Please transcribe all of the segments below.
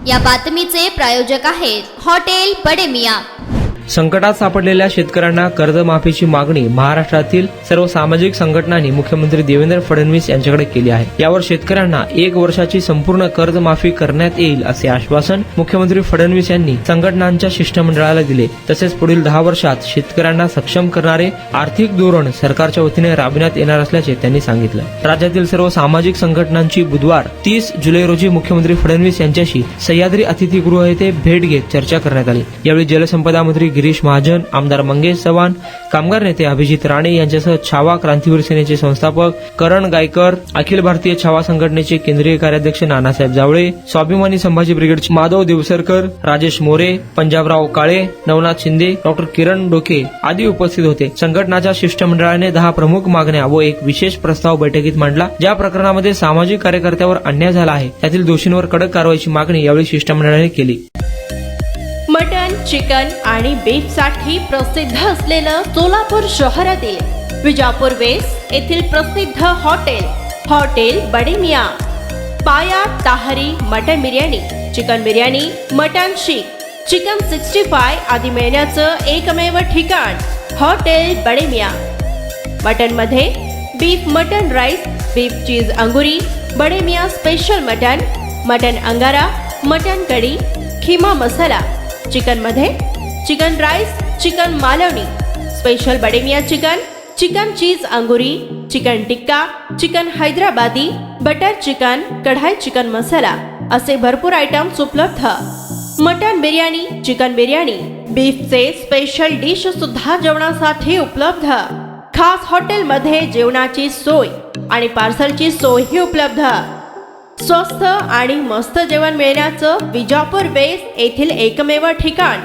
या बातमीचे प्रायोजक आहेत हॉटेल बडे मियां। संकटात सापडलेल्या शेतकऱ्यांना कर्जमाफीची मागणी महाराष्ट्रातील सर्व सामाजिक संघटनांनी मुख्यमंत्री देवेंद्र फडणवीस यांच्याकडे केली आहे। यावर शेतकऱ्यांना 1 वर्षाची संपूर्ण कर्जमाफी करण्यात येईल असे आश्वासन मुख्यमंत्री फडणवीस यांनी संघटनांच्या शिष्टमंडळाला दिले। तसेच पुढील 10 वर्षात शेतकऱ्यांना सक्षम करणारे आर्थिक धोरण सरकारच्या वतीने राबविण्यात येणार असल्याचे त्यांनी सांगितलं। राज्यातील सर्व सामाजिक संघटनांची बुधवार 30 जुलै रोजी मुख्यमंत्री फडणवीस यांच्याशी सह्याद्री अतिथीगृह येथे भेट घेत चर्चा करण्यात आली। यावेळी जलसंपदा मंत्री गिरीश महाजन, आमदार मंगेश चव्हाण, कामगार नेते अभिजित राणे यांच्यासह छावा क्रांतीवीर सेनेचे संस्थापक करण गायकर, अखिल भारतीय छावा संघटनेचे केंद्रीय कार्याध्यक्ष नानासाहेब जावळे, स्वाभिमानी संभाजी ब्रिगेडचे माधव देवसरकर, राजेश मोरे, पंजाबराव काळे, नवनाथ शिंदे, डॉक्टर किरण डोके आदी उपस्थित होते। संघटनाच्या शिष्टमंडळाने 10 प्रमुख मागण्या व एक विशेष प्रस्ताव बैठकीत मांडला। ज्या प्रकरणामध्ये सामाजिक कार्यकर्त्यावर अन्याय झाला आहे त्यातील दोषींवर कडक कारवाईची मागणी यावेळी शिष्टमंडळाने केली। मटन, चिकन आणि बीफ साठी प्रसिद्ध असलेलं सोलापूर शहरातील विजापूर वेस्ट येथील प्रसिद्ध हॉटेल बडे मियां। पाया ताहरी mutton biryani, chicken biryani, mutton seekh, chicken 65 आदी मिळण्याचं एकमेव ठिकाण हॉटेल बडे मियां। मटन मध्ये beef mutton rice, beef cheese angoori, Bade Miyan special mutton, mutton angara, mutton kadhi, keema masala. Chicken मध्ये chicken rice, chicken Malvani, special Bade Miyan chicken, chicken cheese angoori, chicken tikka, chicken Hyderabadi, butter chicken, kadai chicken masala असे भरपूर आयटम्स उपलब्ध। मटन बिर्याणी, चिकन बिर्याणी, बीफचे स्पेशल डिश सुद्धा जेवणासाठी उपलब्ध। खास हॉटेलमध्ये जेवणाची सोय आणि पार्सलची सोयही उपलब्ध। स्वस्त आणि मस्त जेवण मिळण्याचं विजापूर वेस्ट येथील एकमेव ठिकाण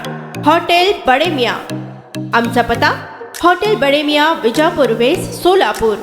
हॉटेल बडे मियां। आमचा पत्ता हॉटेल बडे मियां, विजापूर वेस्ट, सोलापूर।